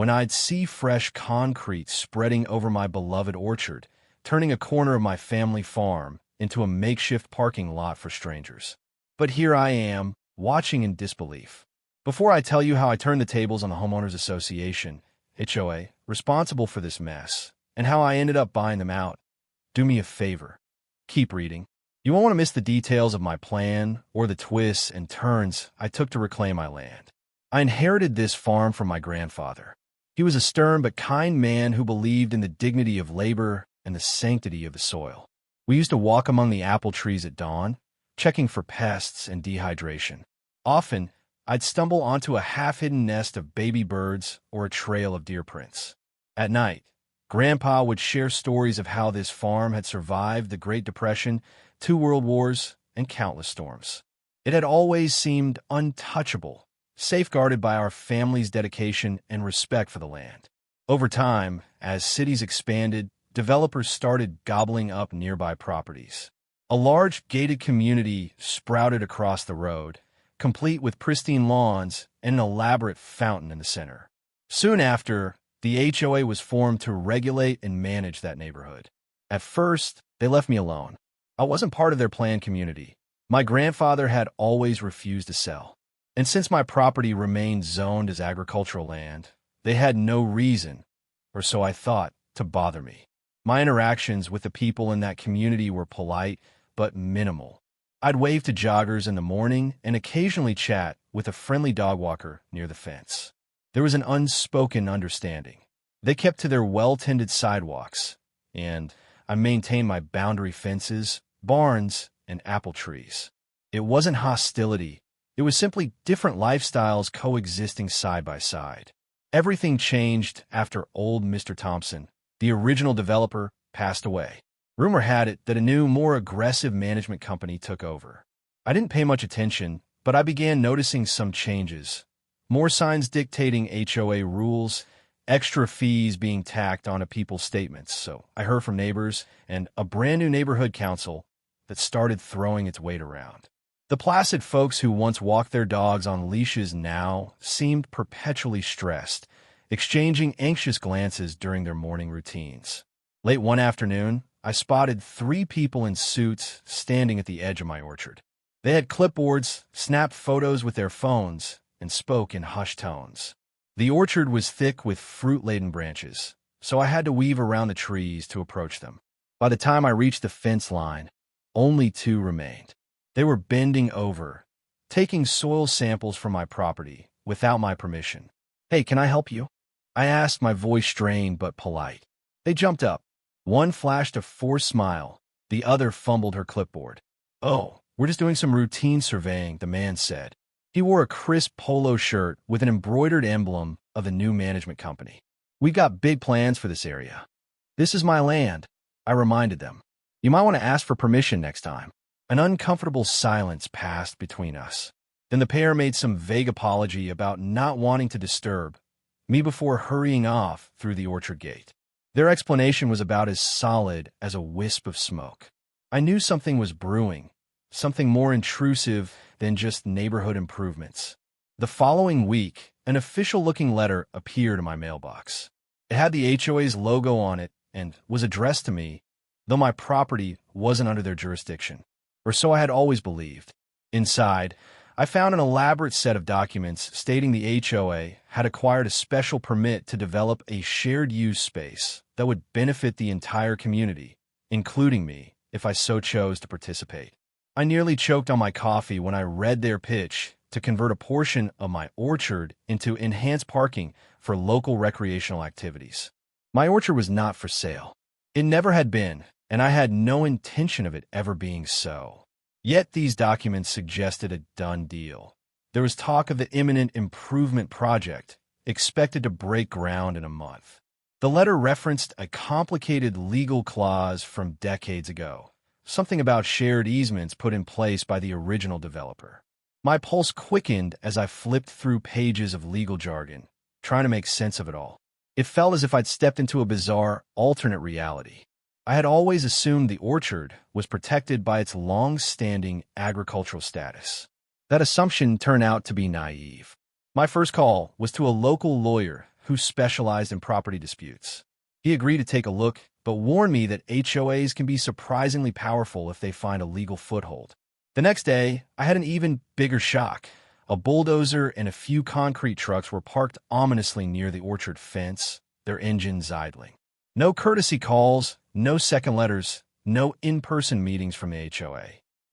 when I'd see fresh concrete spreading over my beloved orchard, turning a corner of my family farm into a makeshift parking lot for strangers. But here I am, watching in disbelief. Before I tell you how I turned the tables on the Homeowners Association, HOA, responsible for this mess, and how I ended up buying them out, do me a favor. Keep reading. You won't want to miss the details of my plan or the twists and turns I took to reclaim my land. I inherited this farm from my grandfather. He was a stern but kind man who believed in the dignity of labor and the sanctity of the soil. We used to walk among the apple trees at dawn, checking for pests and dehydration. Often, I'd stumble onto a half-hidden nest of baby birds or a trail of deer prints. At night, Grandpa would share stories of how this farm had survived the Great Depression, 2 world wars, and countless storms. It had always seemed untouchable, safeguarded by our family's dedication and respect for the land. Over time, as cities expanded, developers started gobbling up nearby properties. A large gated community sprouted across the road, complete with pristine lawns and an elaborate fountain in the center. Soon after, the HOA was formed to regulate and manage that neighborhood. At first, they left me alone. I wasn't part of their planned community. My grandfather had always refused to sell. And since my property remained zoned as agricultural land, they had no reason, or so I thought, to bother me. My interactions with the people in that community were polite, but minimal. I'd wave to joggers in the morning and occasionally chat with a friendly dog walker near the fence. There was an unspoken understanding. They kept to their well-tended sidewalks, and I maintained my boundary fences, barns, and apple trees. It wasn't hostility. It was simply different lifestyles coexisting side by side. Everything changed after old Mr. Thompson, the original developer, passed away. Rumor had it that a new, more aggressive management company took over. I didn't pay much attention, but I began noticing some changes. More signs dictating HOA rules, extra fees being tacked onto people's statements, so I heard from neighbors, and a brand new neighborhood council that started throwing its weight around. The placid folks who once walked their dogs on leashes now seemed perpetually stressed, exchanging anxious glances during their morning routines. Late one afternoon, I spotted 3 people in suits standing at the edge of my orchard. They had clipboards, snapped photos with their phones, and spoke in hushed tones. The orchard was thick with fruit-laden branches, so I had to weave around the trees to approach them. By the time I reached the fence line, only 2 remained. They were bending over, taking soil samples from my property without my permission. "Hey, can I help you?" I asked, my voice strained but polite. They jumped up. One flashed a forced smile. The other fumbled her clipboard. "Oh, we're just doing some routine surveying," the man said. He wore a crisp polo shirt with an embroidered emblem of the new management company. "We got big plans for this area." "This is my land," I reminded them. "You might want to ask for permission next time." An uncomfortable silence passed between us. Then the pair made some vague apology about not wanting to disturb me before hurrying off through the orchard gate. Their explanation was about as solid as a wisp of smoke. I knew something was brewing, something more intrusive than just neighborhood improvements. The following week, an official-looking letter appeared in my mailbox. It had the HOA's logo on it and was addressed to me, though my property wasn't under their jurisdiction. Or so I had always believed. Inside, I found an elaborate set of documents stating the HOA had acquired a special permit to develop a shared-use space that would benefit the entire community, including me, if I so chose to participate. I nearly choked on my coffee when I read their pitch to convert a portion of my orchard into enhanced parking for local recreational activities. My orchard was not for sale. It never had been, and I had no intention of it ever being so. Yet these documents suggested a done deal. There was talk of the imminent improvement project, expected to break ground in a month. The letter referenced a complicated legal clause from decades ago, something about shared easements put in place by the original developer. My pulse quickened as I flipped through pages of legal jargon, trying to make sense of it all. It felt as if I'd stepped into a bizarre, alternate reality. I had always assumed the orchard was protected by its long-standing agricultural status. That assumption turned out to be naive. My first call was to a local lawyer who specialized in property disputes. He agreed to take a look, but warned me that HOAs can be surprisingly powerful if they find a legal foothold. The next day, I had an even bigger shock. A bulldozer and a few concrete trucks were parked ominously near the orchard fence, their engines idling. No courtesy calls, no second letters, no in-person meetings from the HOA.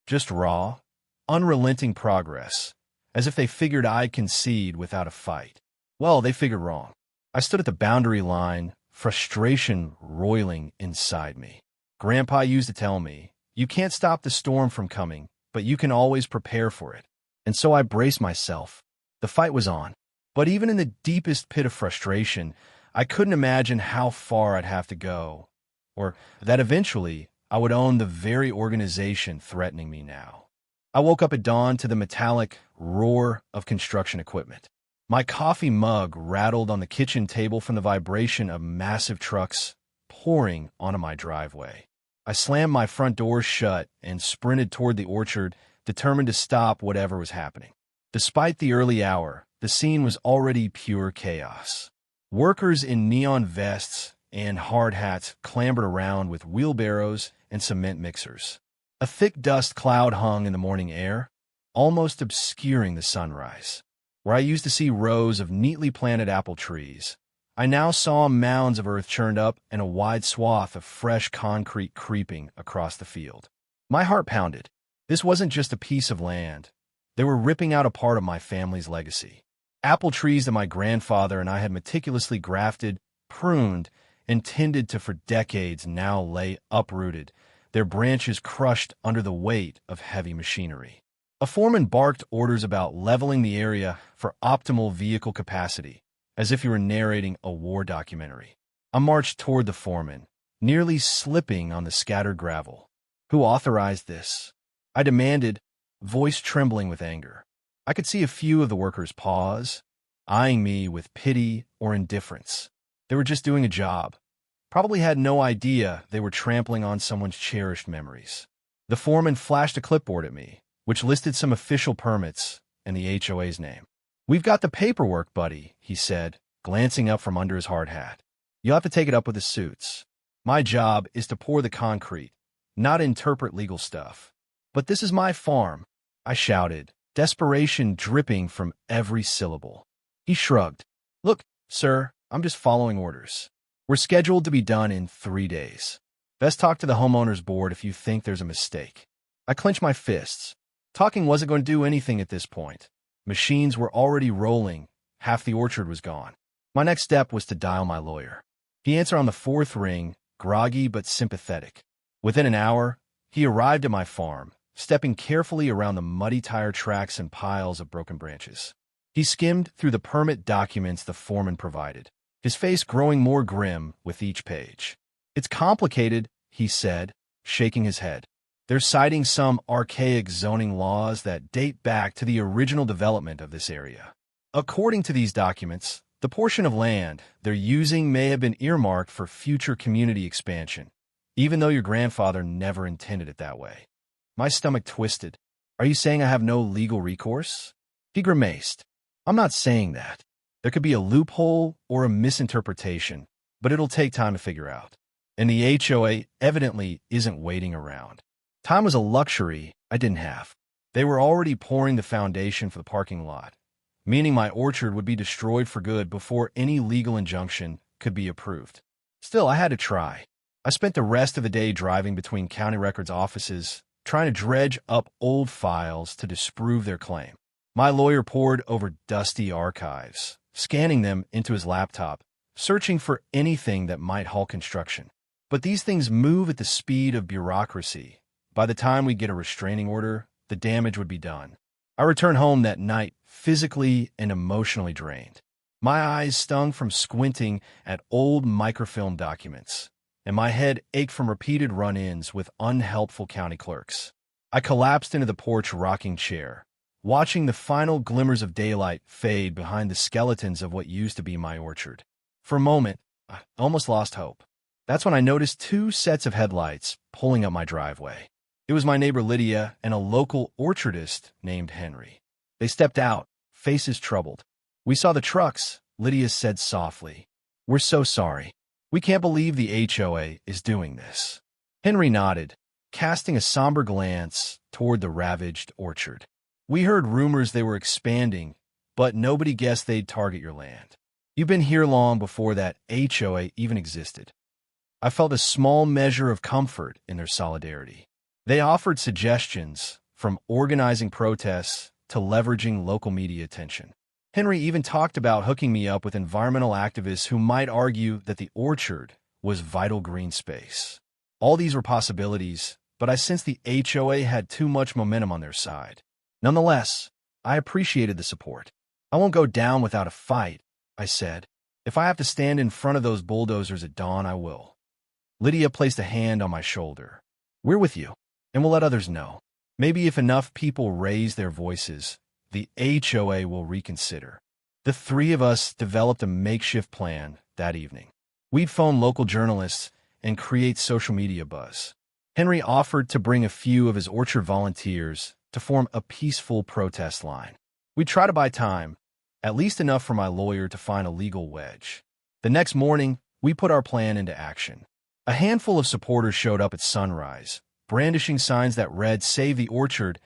Just raw, unrelenting progress, as if they figured I'd concede without a fight. Well, they figured wrong. I stood at the boundary line, frustration roiling inside me. Grandpa used to tell me, "You can't stop the storm from coming, but you can always prepare for it." And so I braced myself. The fight was on. But even in the deepest pit of frustration, I couldn't imagine how far I'd have to go, or that eventually I would own the very organization threatening me now. I woke up at dawn to the metallic roar of construction equipment. My coffee mug rattled on the kitchen table from the vibration of massive trucks pouring onto my driveway. I slammed my front door shut and sprinted toward the orchard, determined to stop whatever was happening. Despite the early hour, the scene was already pure chaos. Workers in neon vests and hard hats clambered around with wheelbarrows and cement mixers. A thick dust cloud hung in the morning air, almost obscuring the sunrise. Where I used to see rows of neatly planted apple trees, I now saw mounds of earth churned up and a wide swath of fresh concrete creeping across the field. My heart pounded. This wasn't just a piece of land. They were ripping out a part of my family's legacy. Apple trees that my grandfather and I had meticulously grafted, pruned, and tended to for decades now lay uprooted, their branches crushed under the weight of heavy machinery. A foreman barked orders about leveling the area for optimal vehicle capacity, as if he were narrating a war documentary. I marched toward the foreman, nearly slipping on the scattered gravel. "Who authorized this?" I demanded, voice trembling with anger. I could see a few of the workers pause, eyeing me with pity or indifference. They were just doing a job. Probably had no idea they were trampling on someone's cherished memories. The foreman flashed a clipboard at me, which listed some official permits and the HOA's name. "We've got the paperwork, buddy," he said, glancing up from under his hard hat. "You'll have to take it up with the suits. My job is to pour the concrete, not interpret legal stuff." "But this is my farm," I shouted, desperation dripping from every syllable. He shrugged. "Look, sir, I'm just following orders. We're scheduled to be done in 3 days. Best talk to the homeowners board if you think there's a mistake." I clenched my fists. Talking wasn't going to do anything at this point. Machines were already rolling. Half the orchard was gone. My next step was to dial my lawyer. He answered on the 4th ring, groggy but sympathetic. Within an hour, he arrived at my farm, stepping carefully around the muddy tire tracks and piles of broken branches. He skimmed through the permit documents the foreman provided, his face growing more grim with each page. "It's complicated," he said, shaking his head. "They're citing some archaic zoning laws that date back to the original development of this area. According to these documents, the portion of land they're using may have been earmarked for future community expansion, even though your grandfather never intended it that way." My stomach twisted. "Are you saying I have no legal recourse?" He grimaced. "I'm not saying that. There could be a loophole or a misinterpretation, but it'll take time to figure out. And the HOA evidently isn't waiting around. Time was a luxury I didn't have. They were already pouring the foundation for the parking lot, meaning my orchard would be destroyed for good before any legal injunction could be approved. Still, I had to try. I spent the rest of the day driving between county records offices, trying to dredge up old files to disprove their claim. My lawyer pored over dusty archives, scanning them into his laptop, searching for anything that might halt construction. But these things move at the speed of bureaucracy. By the time we get a restraining order, the damage would be done. I returned home that night, physically and emotionally drained. My eyes stung from squinting at old microfilm documents, and my head ached from repeated run-ins with unhelpful county clerks. I collapsed into the porch rocking chair, watching the final glimmers of daylight fade behind the skeletons of what used to be my orchard. For a moment, I almost lost hope. That's when I noticed 2 sets of headlights pulling up my driveway. It was my neighbor Lydia and a local orchardist named Henry. They stepped out, faces troubled. "We saw the trucks," Lydia said softly. We're so sorry. We can't believe the HOA is doing this. Henry nodded, casting a somber glance toward the ravaged orchard. We heard rumors they were expanding, but nobody guessed they'd target your land. You've been here long before that HOA even existed. I felt a small measure of comfort in their solidarity. They offered suggestions, from organizing protests to leveraging local media attention. Henry even talked about hooking me up with environmental activists who might argue that the orchard was vital green space. All these were possibilities, but I sensed the HOA had too much momentum on their side. Nonetheless, I appreciated the support. I won't go down without a fight, I said. If I have to stand in front of those bulldozers at dawn, I will. Lydia placed a hand on my shoulder. We're with you, and we'll let others know. Maybe if enough people raise their voices, the HOA will reconsider. The three of us developed a makeshift plan that evening. We'd phone local journalists and create social media buzz. Henry offered to bring a few of his orchard volunteers to form a peaceful protest line. We'd try to buy time, at least enough for my lawyer to find a legal wedge. The next morning, we put our plan into action. A handful of supporters showed up at sunrise, brandishing signs that read "Save the Orchard"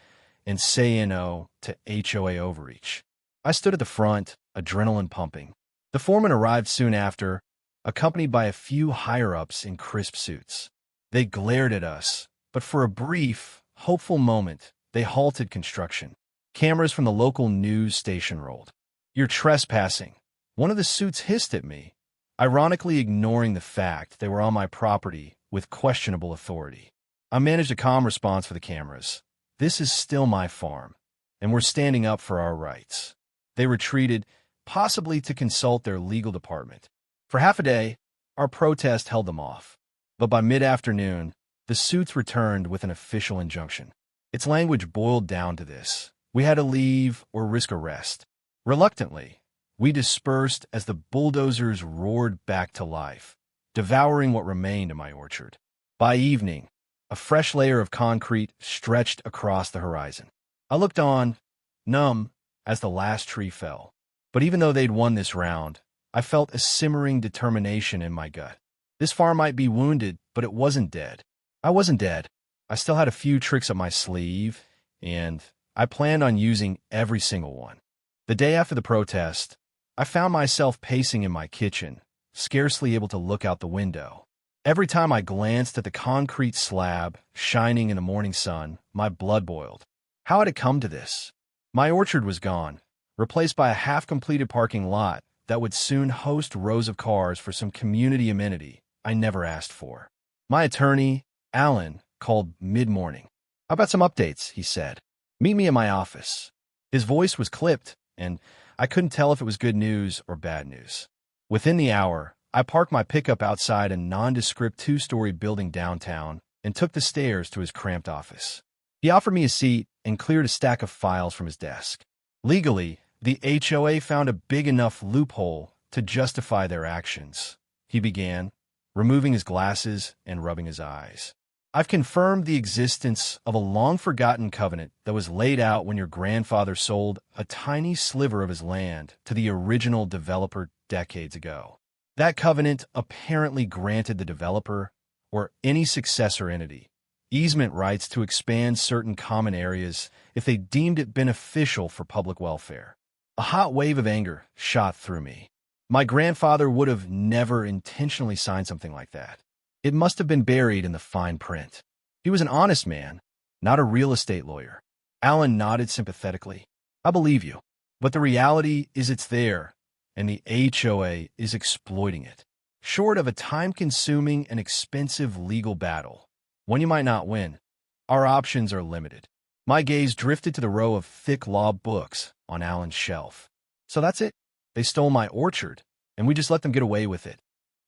and "Say No to HOA overreach." I stood at the front, adrenaline pumping. The foreman arrived soon after, accompanied by a few higher-ups in crisp suits. They glared at us, but for a brief, hopeful moment, they halted construction. Cameras from the local news station rolled. "You're trespassing." One of the suits hissed at me, ironically ignoring the fact they were on my property with questionable authority. I managed a calm response for the cameras. This is still my farm, and we're standing up for our rights. They retreated, possibly to consult their legal department. For half a day, our protest held them off. But by mid-afternoon, the suits returned with an official injunction. Its language boiled down to this: we had to leave or risk arrest. Reluctantly, we dispersed as the bulldozers roared back to life, devouring what remained of my orchard. By evening, a fresh layer of concrete stretched across the horizon. I looked on, numb, as the last tree fell. But even though they'd won this round, I felt a simmering determination in my gut. This farm might be wounded, but it wasn't dead. I wasn't dead. I still had a few tricks up my sleeve, and I planned on using every single one. The day after the protest, I found myself pacing in my kitchen, scarcely able to look out the window. Every time I glanced at the concrete slab shining in the morning sun, my blood boiled. How had it come to this? My orchard was gone, replaced by a half-completed parking lot that would soon host rows of cars for some community amenity I never asked for. My attorney, Alan, called mid-morning. "How about some updates?" he said. "Meet me at my office." His voice was clipped, and I couldn't tell if it was good news or bad news. Within the hour, I parked my pickup outside a nondescript two-story building downtown and took the stairs to his cramped office. He offered me a seat and cleared a stack of files from his desk. Legally, the HOA found a big enough loophole to justify their actions, he began, removing his glasses and rubbing his eyes. "I've confirmed the existence of a long-forgotten covenant that was laid out when your grandfather sold a tiny sliver of his land to the original developer decades ago. That covenant apparently granted the developer, or any successor entity, easement rights to expand certain common areas if they deemed it beneficial for public welfare." A hot wave of anger shot through me. My grandfather would have never intentionally signed something like that. It must have been buried in the fine print. He was an honest man, not a real estate lawyer. Alan nodded sympathetically. "I believe you, but the reality is it's there, and the HOA is exploiting it. Short of a time-consuming and expensive legal battle, one you might not win, our options are limited." My gaze drifted to the row of thick law books on Alan's shelf. "So that's it? They stole my orchard, and we just let them get away with it?"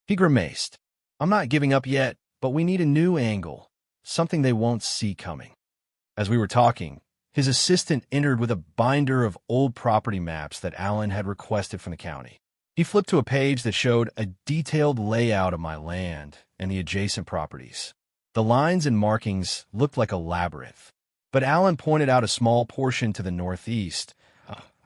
He grimaced. "I'm not giving up yet, but we need a new angle, something they won't see coming." As we were talking, his assistant entered with a binder of old property maps that Alan had requested from the county. He flipped to a page that showed a detailed layout of my land and the adjacent properties. The lines and markings looked like a labyrinth, but Alan pointed out a small portion to the northeast,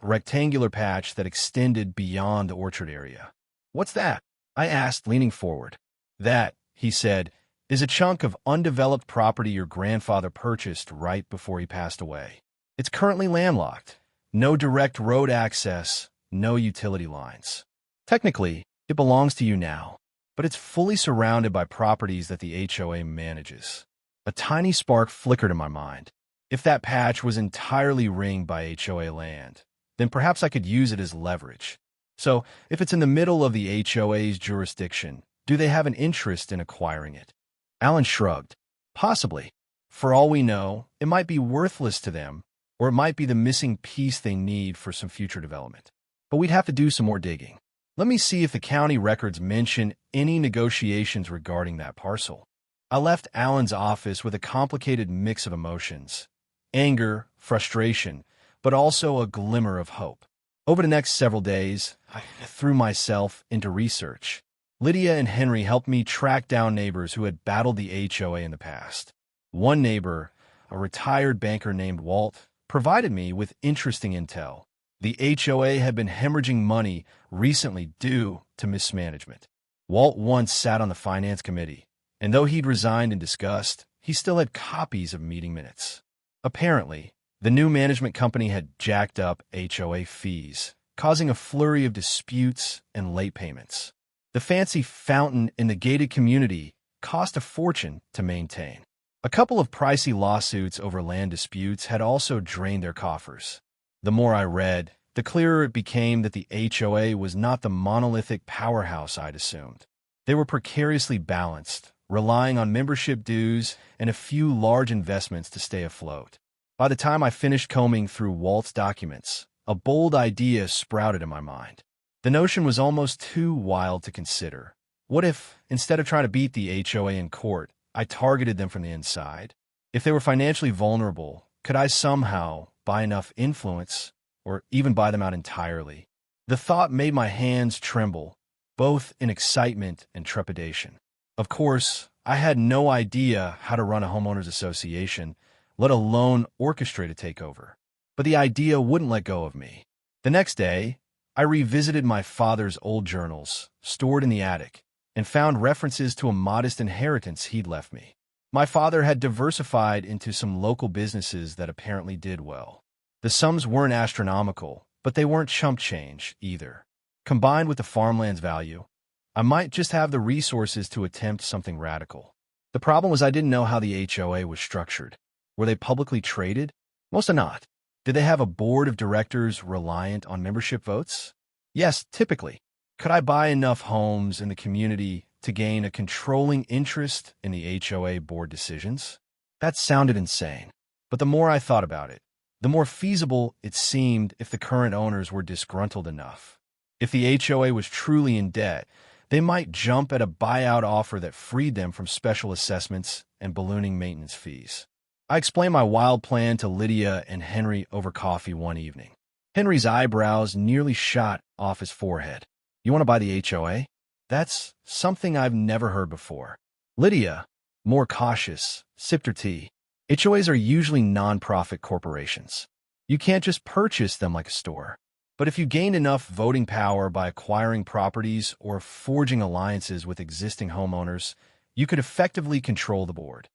a rectangular patch that extended beyond the orchard area. "What's that?" I asked, leaning forward. "That," he said, "is a chunk of undeveloped property your grandfather purchased right before he passed away. It's currently landlocked. No direct road access, no utility lines. Technically, it belongs to you now, but it's fully surrounded by properties that the HOA manages." A tiny spark flickered in my mind. If that patch was entirely ringed by HOA land, then perhaps I could use it as leverage. So, if it's in the middle of the HOA's jurisdiction, do they have an interest in acquiring it? Alan shrugged. "Possibly. For all we know, it might be worthless to them, or it might be the missing piece they need for some future development. But we'd have to do some more digging. Let me see if the county records mention any negotiations regarding that parcel." I left Alan's office with a complicated mix of emotions: anger, frustration, but also a glimmer of hope. Over the next several days, I threw myself into research. Lydia and Henry helped me track down neighbors who had battled the HOA in the past. One neighbor, a retired banker named Walt, provided me with interesting intel. The HOA had been hemorrhaging money recently due to mismanagement. Walt once sat on the finance committee, and though he'd resigned in disgust, he still had copies of meeting minutes. Apparently, the new management company had jacked up HOA fees, causing a flurry of disputes and late payments. The fancy fountain in the gated community cost a fortune to maintain. A couple of pricey lawsuits over land disputes had also drained their coffers. The more I read, the clearer it became that the HOA was not the monolithic powerhouse I'd assumed. They were precariously balanced, relying on membership dues and a few large investments to stay afloat. By the time I finished combing through Walt's documents, a bold idea sprouted in my mind. The notion was almost too wild to consider. What if, instead of trying to beat the HOA in court, I targeted them from the inside? If they were financially vulnerable, could I somehow buy enough influence, or even buy them out entirely? The thought made my hands tremble, both in excitement and trepidation. Of course, I had no idea how to run a homeowners association, let alone orchestrate a takeover. But the idea wouldn't let go of me. The next day, I revisited my father's old journals, stored in the attic, and found references to a modest inheritance he'd left me. My father had diversified into some local businesses that apparently did well. The sums weren't astronomical, but they weren't chump change either. Combined with the farmland's value, I might just have the resources to attempt something radical. The problem was I didn't know how the HOA was structured. Were they publicly traded? Most are not. Did they have a board of directors reliant on membership votes? Yes, typically. Could I buy enough homes in the community to gain a controlling interest in the HOA board decisions? That sounded insane. But the more I thought about it, the more feasible it seemed if the current owners were disgruntled enough. If the HOA was truly in debt, they might jump at a buyout offer that freed them from special assessments and ballooning maintenance fees. I explained my wild plan to Lydia and Henry over coffee one evening. Henry's eyebrows nearly shot off his forehead. "You want to buy the HOA? That's something I've never heard before." Lydia, more cautious, sipped her tea. HOAs are usually non-profit corporations. You can't just purchase them like a store. But if you gained enough voting power by acquiring properties or forging alliances with existing homeowners, you could effectively control the board.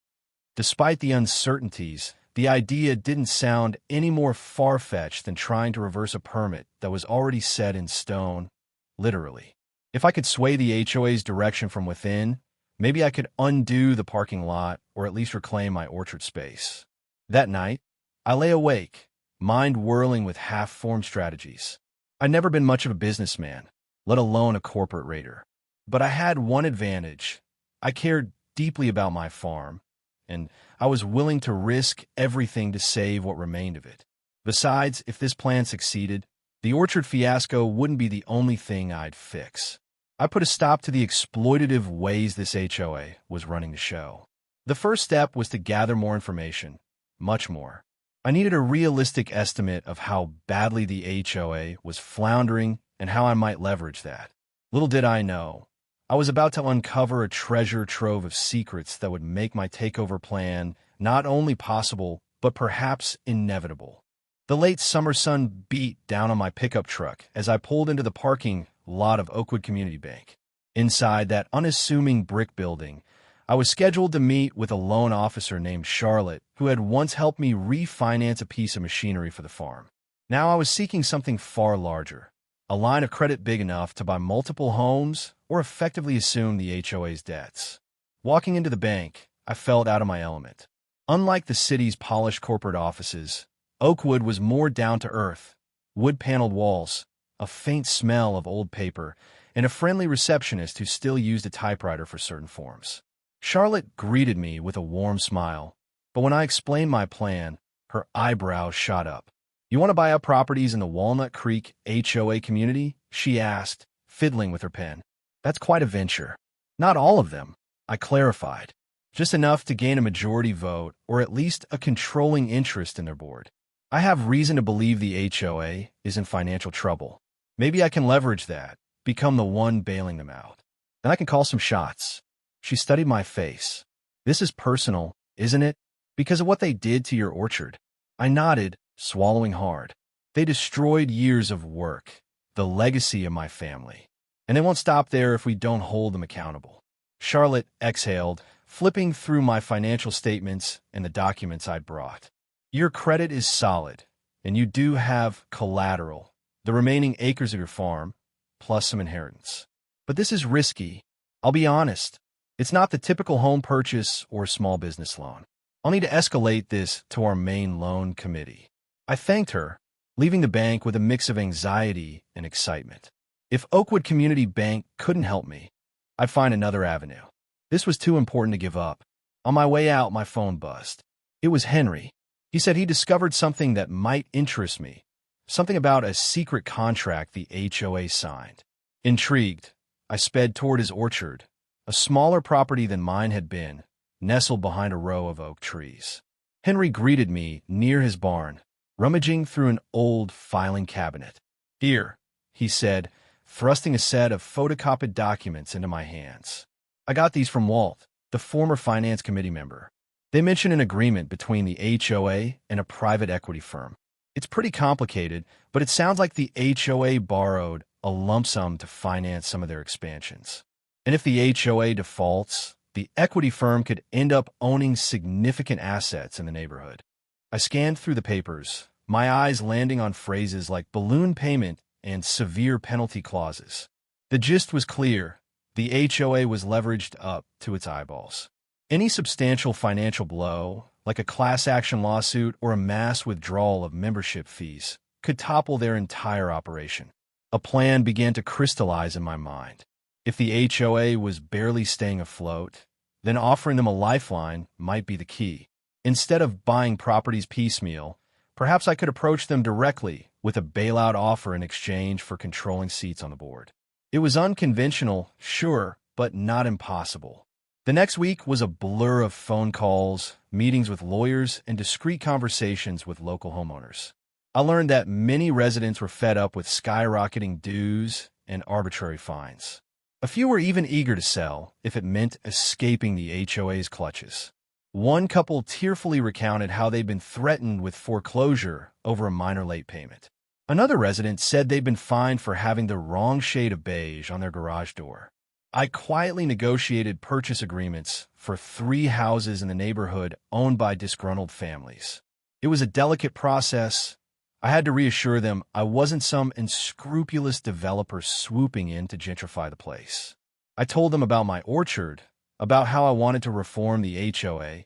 Despite the uncertainties, the idea didn't sound any more far-fetched than trying to reverse a permit that was already set in stone, literally. If I could sway the HOA's direction from within, maybe I could undo the parking lot or at least reclaim my orchard space. That night, I lay awake, mind whirling with half-formed strategies. I'd never been much of a businessman, let alone a corporate raider. But I had one advantage. I cared deeply about my farm, and I was willing to risk everything to save what remained of it. Besides, if this plan succeeded, the orchard fiasco wouldn't be the only thing I'd fix. I put a stop to the exploitative ways this HOA was running the show. The first step was to gather more information, much more. I needed a realistic estimate of how badly the HOA was floundering and how I might leverage that. Little did I know, I was about to uncover a treasure trove of secrets that would make my takeover plan not only possible, but perhaps inevitable. The late summer sun beat down on my pickup truck as I pulled into the parking lot of Oakwood Community Bank. Inside that unassuming brick building, I was scheduled to meet with a loan officer named Charlotte, who had once helped me refinance a piece of machinery for the farm. Now I was seeking something far larger, a line of credit big enough to buy multiple homes or effectively assume the HOA's debts. Walking into the bank, I felt out of my element. Unlike the city's polished corporate offices, Oakwood was more down-to-earth, wood-paneled walls, a faint smell of old paper, and a friendly receptionist who still used a typewriter for certain forms. Charlotte greeted me with a warm smile, but when I explained my plan, her eyebrows shot up. "You want to buy up properties in the Walnut Creek HOA community?" she asked, fiddling with her pen. "That's quite a venture." "Not all of them," I clarified. "Just enough to gain a majority vote or at least a controlling interest in their board. I have reason to believe the HOA is in financial trouble. Maybe I can leverage that, become the one bailing them out. Then I can call some shots." She studied my face. "This is personal, isn't it? Because of what they did to your orchard?" I nodded, swallowing hard. "They destroyed years of work, the legacy of my family. And they won't stop there if we don't hold them accountable." Charlotte exhaled, flipping through my financial statements and the documents I'd brought. "Your credit is solid, and you do have collateral, the remaining acres of your farm, plus some inheritance. But this is risky. I'll be honest. It's not the typical home purchase or small business loan. I'll need to escalate this to our main loan committee." I thanked her, leaving the bank with a mix of anxiety and excitement. If Oakwood Community Bank couldn't help me, I'd find another avenue. This was too important to give up. On my way out, my phone buzzed. It was Henry. He said he discovered something that might interest me, something about a secret contract the HOA signed. Intrigued, I sped toward his orchard, a smaller property than mine had been, nestled behind a row of oak trees. Henry greeted me near his barn, rummaging through an old filing cabinet. "Here," he said, thrusting a set of photocopied documents into my hands. "I got these from Walt, the former finance committee member. They mention an agreement between the HOA and a private equity firm. It's pretty complicated, but it sounds like the HOA borrowed a lump sum to finance some of their expansions. And if the HOA defaults, the equity firm could end up owning significant assets in the neighborhood." I scanned through the papers, my eyes landing on phrases like balloon payment and severe penalty clauses. The gist was clear. The HOA was leveraged up to its eyeballs. Any substantial financial blow, like a class action lawsuit or a mass withdrawal of membership fees, could topple their entire operation. A plan began to crystallize in my mind. If the HOA was barely staying afloat, then offering them a lifeline might be the key. Instead of buying properties piecemeal, perhaps I could approach them directly with a bailout offer in exchange for controlling seats on the board. It was unconventional, sure, but not impossible. The next week was a blur of phone calls, meetings with lawyers, and discreet conversations with local homeowners. I learned that many residents were fed up with skyrocketing dues and arbitrary fines. A few were even eager to sell if it meant escaping the HOA's clutches. One couple tearfully recounted how they'd been threatened with foreclosure over a minor late payment. Another resident said they'd been fined for having the wrong shade of beige on their garage door. I quietly negotiated purchase agreements for 3 houses in the neighborhood owned by disgruntled families. It was a delicate process. I had to reassure them I wasn't some unscrupulous developer swooping in to gentrify the place. I told them about my orchard, about how I wanted to reform the HOA,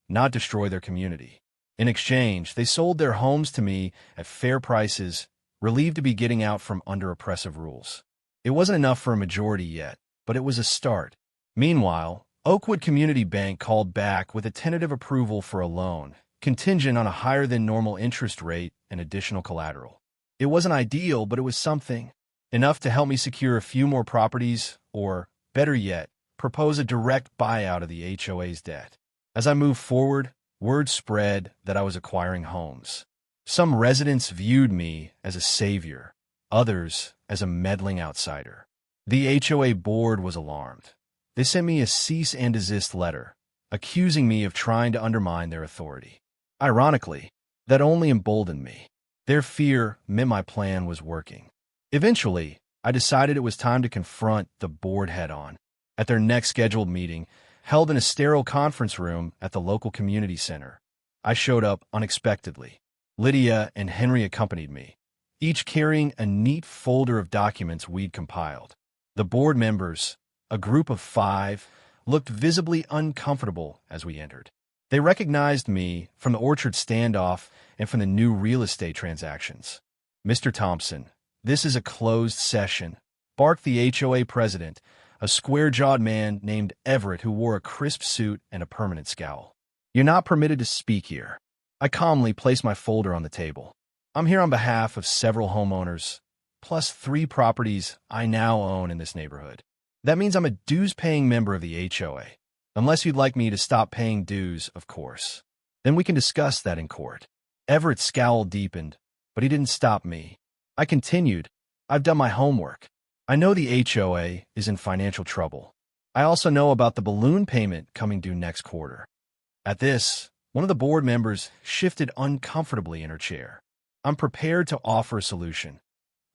not destroy their community. In exchange, they sold their homes to me at fair prices, relieved to be getting out from under oppressive rules. It wasn't enough for a majority yet, but it was a start. Meanwhile, Oakwood Community Bank called back with a tentative approval for a loan, contingent on a higher-than-normal interest rate and additional collateral. It wasn't ideal, but it was something. Enough to help me secure a few more properties, or, better yet, propose a direct buyout of the HOA's debt. As I moved forward, word spread that I was acquiring homes. Some residents viewed me as a savior, others as a meddling outsider. The HOA board was alarmed. They sent me a cease and desist letter, accusing me of trying to undermine their authority. Ironically, that only emboldened me. Their fear meant my plan was working. Eventually, I decided it was time to confront the board head-on. At their next scheduled meeting, held in a sterile conference room at the local community center, I showed up unexpectedly. Lydia and Henry accompanied me, each carrying a neat folder of documents we'd compiled. The board members, a group of 5, looked visibly uncomfortable as we entered. They recognized me from the orchard standoff and from the new real estate transactions. "Mr. Thompson, this is a closed session," barked the HOA president, a square-jawed man named Everett who wore a crisp suit and a permanent scowl. "You're not permitted to speak here." I calmly placed my folder on the table. "I'm here on behalf of several homeowners, plus 3 properties I now own in this neighborhood. That means I'm a dues-paying member of the HOA. Unless you'd like me to stop paying dues, of course. Then we can discuss that in court." Everett's scowl deepened, but he didn't stop me. I continued, "I've done my homework. I know the HOA is in financial trouble. I also know about the balloon payment coming due next quarter." At this, one of the board members shifted uncomfortably in her chair. "I'm prepared to offer a solution.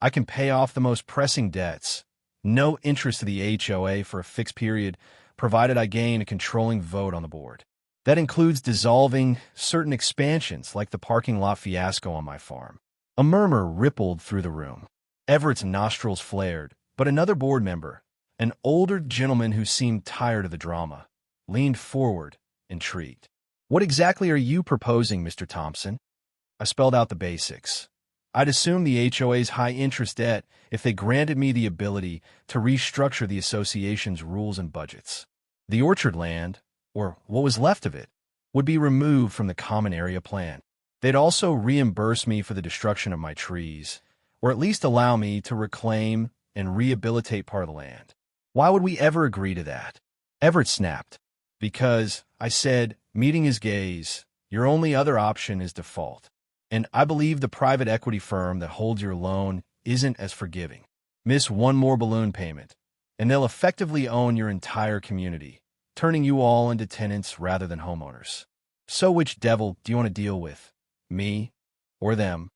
I can pay off the most pressing debts, no interest to the HOA for a fixed period, provided I gain a controlling vote on the board. That includes dissolving certain expansions like the parking lot fiasco on my farm." A murmur rippled through the room. Everett's nostrils flared, but another board member, an older gentleman who seemed tired of the drama, leaned forward, intrigued. "What exactly are you proposing, Mr. Thompson?" I spelled out the basics. I'd assume the HOA's high-interest debt if they granted me the ability to restructure the association's rules and budgets. The orchard land, or what was left of it, would be removed from the common area plan. They'd also reimburse me for the destruction of my trees, or at least allow me to reclaim and rehabilitate part of the land. Why would we ever agree to that? Everett snapped. "Because," I said, meeting his gaze, "your only other option is default. And I believe the private equity firm that holds your loan isn't as forgiving. Miss one more balloon payment, and they'll effectively own your entire community, turning you all into tenants rather than homeowners. So which devil do you want to deal with, me or them?"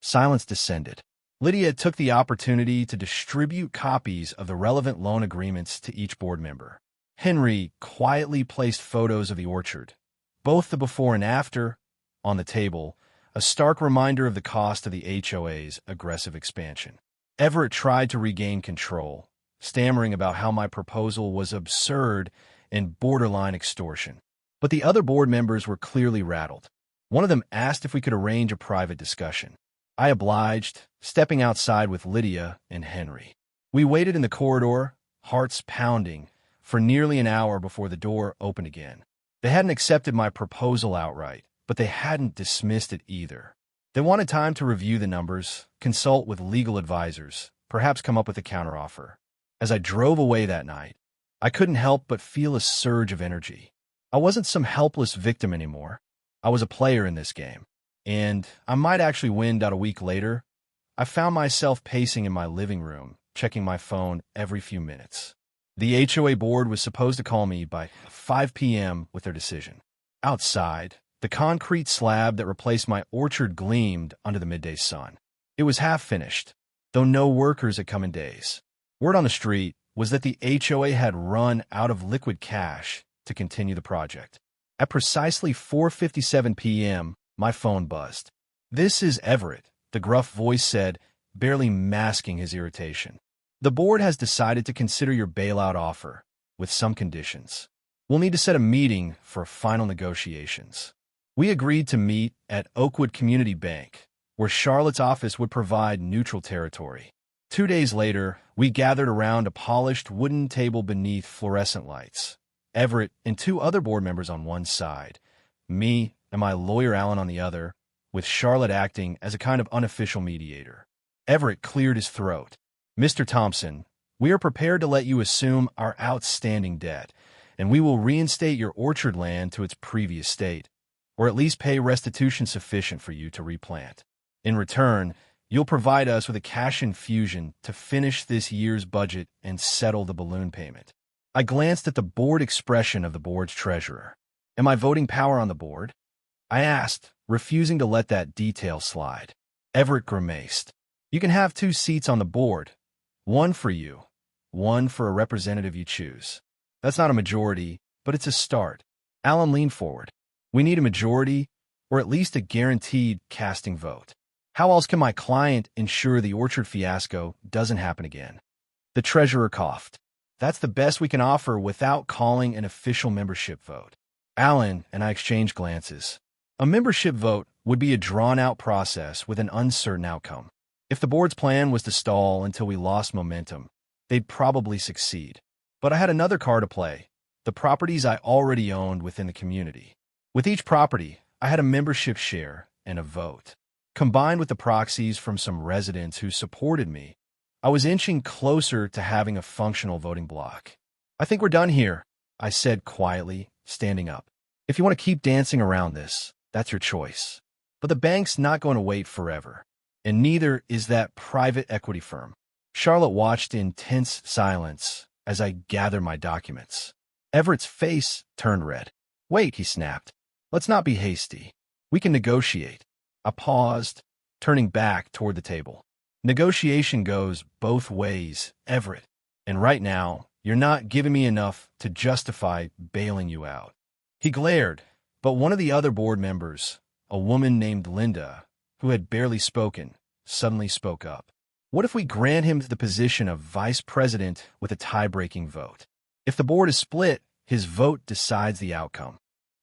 Silence descended. Lydia took the opportunity to distribute copies of the relevant loan agreements to each board member. Henry quietly placed photos of the orchard, both the before and after, on the table, a stark reminder of the cost of the HOA's aggressive expansion. Everett tried to regain control, stammering about how my proposal was absurd and borderline extortion. But the other board members were clearly rattled. One of them asked if we could arrange a private discussion. I obliged, stepping outside with Lydia and Henry. We waited in the corridor, hearts pounding, for nearly an hour before the door opened again. They hadn't accepted my proposal outright, but they hadn't dismissed it either. They wanted time to review the numbers, consult with legal advisors, perhaps come up with a counteroffer. As I drove away that night, I couldn't help but feel a surge of energy. I wasn't some helpless victim anymore. I was a player in this game. And I might actually win. A week later, I found myself pacing in my living room, checking my phone every few minutes. The HOA board was supposed to call me by 5 p.m. with their decision. Outside, the concrete slab that replaced my orchard gleamed under the midday sun. It was half finished, though no workers had come in days. Word on the street was that the HOA had run out of liquid cash to continue the project. At precisely 4:57 p.m., my phone buzzed. "This is Everett," the gruff voice said, barely masking his irritation. "The board has decided to consider your bailout offer, with some conditions. We'll need to set a meeting for final negotiations." We agreed to meet at Oakwood Community Bank, where Charlotte's office would provide neutral territory. 2 days later, we gathered around a polished wooden table beneath fluorescent lights. Everett and 2 other board members on one side, me and my lawyer Alan on the other, with Charlotte acting as a kind of unofficial mediator. Everett cleared his throat. "Mr. Thompson, we are prepared to let you assume our outstanding debt, and we will reinstate your orchard land to its previous state, or at least pay restitution sufficient for you to replant. In return, you'll provide us with a cash infusion to finish this year's budget and settle the balloon payment." I glanced at the bored expression of the board's treasurer. "Am I voting power on the board?" I asked, refusing to let that detail slide. Everett grimaced. You can have 2 seats on the board. One for you, one for a representative you choose. That's not a majority, but it's a start. Alan leaned forward. We need a majority, or at least a guaranteed casting vote. How else can my client ensure the orchard fiasco doesn't happen again? The treasurer coughed. That's the best we can offer without calling an official membership vote. Alan and I exchanged glances. A membership vote would be a drawn-out process with an uncertain outcome. If the board's plan was to stall until we lost momentum, they'd probably succeed. But I had another card to play, the properties I already owned within the community. With each property, I had a membership share and a vote. Combined with the proxies from some residents who supported me, I was inching closer to having a functional voting bloc. I think we're done here, I said quietly, standing up. If you want to keep dancing around this, that's your choice. But the bank's not going to wait forever, and neither is that private equity firm. Charlotte watched in tense silence as I gathered my documents. Everett's face turned red. Wait, he snapped. Let's not be hasty. We can negotiate. I paused, turning back toward the table. Negotiation goes both ways, Everett. And right now, you're not giving me enough to justify bailing you out. He glared, but one of the other board members, a woman named Linda, who had barely spoken, suddenly spoke up. What if we grant him the position of vice president with a tie-breaking vote? If the board is split, his vote decides the outcome.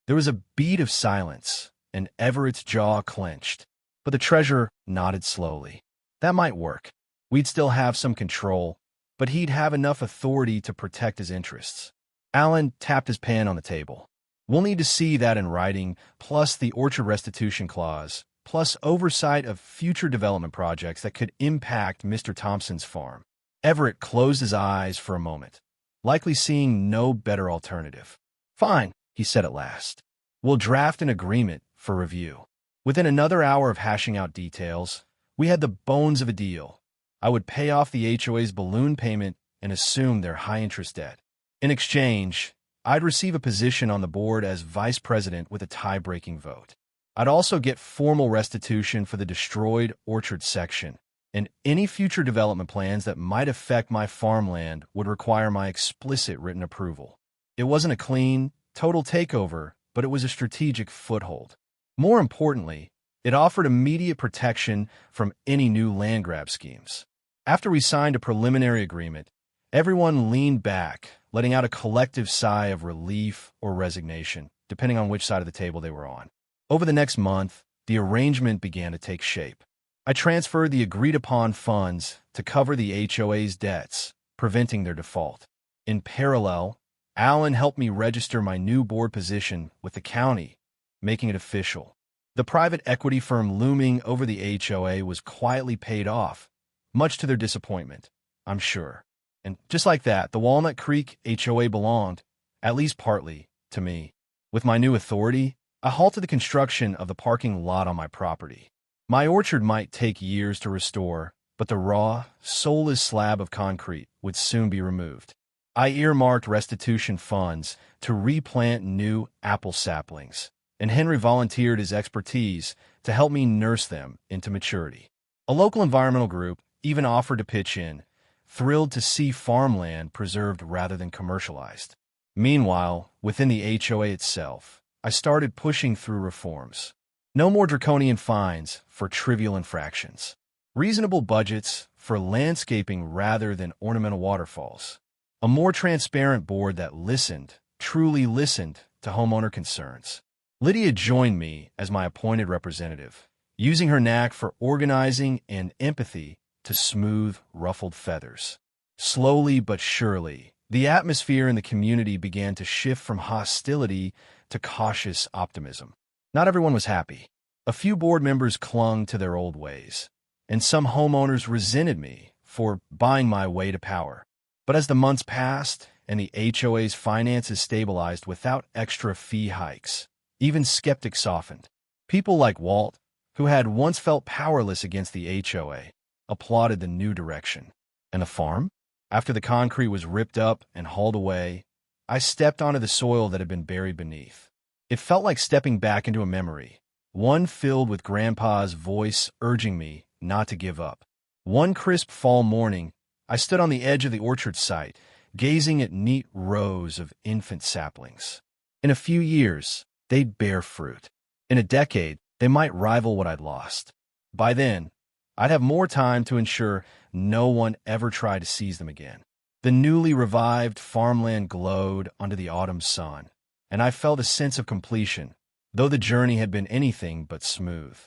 There was a beat of silence, and Everett's jaw clenched, but the treasurer nodded slowly. That might work. We'd still have some control, but he'd have enough authority to protect his interests. Alan tapped his pen on the table. We'll need to see that in writing, plus the orchard restitution clause, plus oversight of future development projects that could impact Mr. Thompson's farm. Everett closed his eyes for a moment, likely seeing no better alternative. Fine, he said at last. We'll draft an agreement for review. Within another hour of hashing out details, we had the bones of a deal. I would pay off the HOA's balloon payment and assume their high-interest debt. In exchange, I'd receive a position on the board as vice president with a tie-breaking vote. I'd also get formal restitution for the destroyed orchard section, and any future development plans that might affect my farmland would require my explicit written approval. It wasn't a clean, total takeover, but it was a strategic foothold. More importantly, it offered immediate protection from any new land grab schemes. After we signed a preliminary agreement, everyone leaned back, letting out a collective sigh of relief or resignation, depending on which side of the table they were on. Over the next month, the arrangement began to take shape. I transferred the agreed-upon funds to cover the HOA's debts, preventing their default. In parallel, Alan helped me register my new board position with the county, making it official. The private equity firm looming over the HOA was quietly paid off, much to their disappointment, I'm sure. And just like that, the Walnut Creek HOA belonged, at least partly, to me. With my new authority, I halted the construction of the parking lot on my property. My orchard might take years to restore, but the raw, soulless slab of concrete would soon be removed. I earmarked restitution funds to replant new apple saplings, and Henry volunteered his expertise to help me nurse them into maturity. A local environmental group even offered to pitch in, thrilled to see farmland preserved rather than commercialized. Meanwhile, within the HOA itself, I started pushing through reforms. No more draconian fines for trivial infractions. Reasonable budgets for landscaping rather than ornamental waterfalls. A more transparent board that listened, truly listened, to homeowner concerns. Lydia joined me as my appointed representative, using her knack for organizing and empathy to smooth ruffled feathers. Slowly but surely, the atmosphere in the community began to shift from hostility to cautious optimism. Not everyone was happy. A few board members clung to their old ways, and some homeowners resented me for buying my way to power. But as the months passed and the HOA's finances stabilized without extra fee hikes, even skeptics softened. People like Walt, who had once felt powerless against the HOA, applauded the new direction. And the farm? After the concrete was ripped up and hauled away, I stepped onto the soil that had been buried beneath. It felt like stepping back into a memory, one filled with Grandpa's voice urging me not to give up. One crisp fall morning, I stood on the edge of the orchard site, gazing at neat rows of infant saplings. In a few years, they'd bear fruit. In a decade, they might rival what I'd lost. By then, I'd have more time to ensure no one ever tried to seize them again. The newly revived farmland glowed under the autumn sun, and I felt a sense of completion, though the journey had been anything but smooth.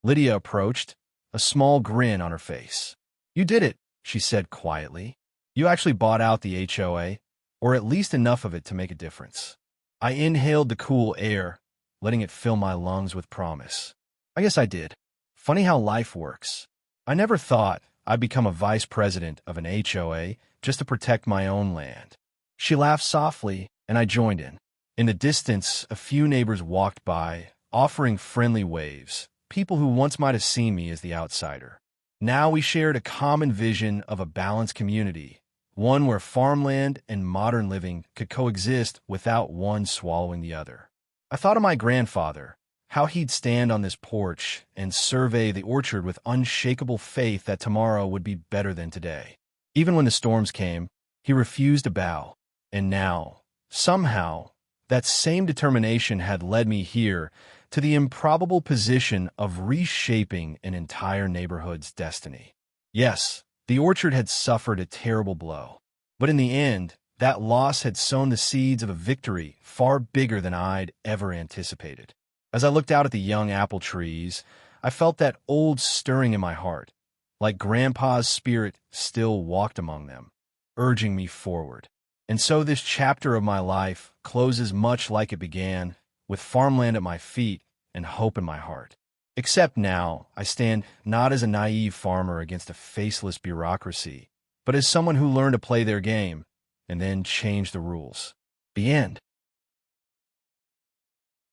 Lydia approached, a small grin on her face. "You did it," she said quietly. "You actually bought out the HOA, or at least enough of it to make a difference." I inhaled the cool air, letting it fill my lungs with promise. "I guess I did. Funny how life works. I never thought I'd become a vice president of an HOA just to protect my own land." She laughed softly, and I joined in. In the distance, a few neighbors walked by, offering friendly waves, people who once might have seen me as the outsider. Now we shared a common vision of a balanced community, one where farmland and modern living could coexist without one swallowing the other. I thought of my grandfather, how he'd stand on this porch and survey the orchard with unshakable faith that tomorrow would be better than today. Even when the storms came, he refused to bow. And now, somehow, that same determination had led me here to the improbable position of reshaping an entire neighborhood's destiny. Yes, the orchard had suffered a terrible blow, but in the end, that loss had sown the seeds of a victory far bigger than I'd ever anticipated. As I looked out at the young apple trees, I felt that old stirring in my heart, like Grandpa's spirit still walked among them, urging me forward. And so this chapter of my life closes much like it began, with farmland at my feet and hope in my heart. Except now, I stand not as a naive farmer against a faceless bureaucracy, but as someone who learned to play their game and then change the rules. The end.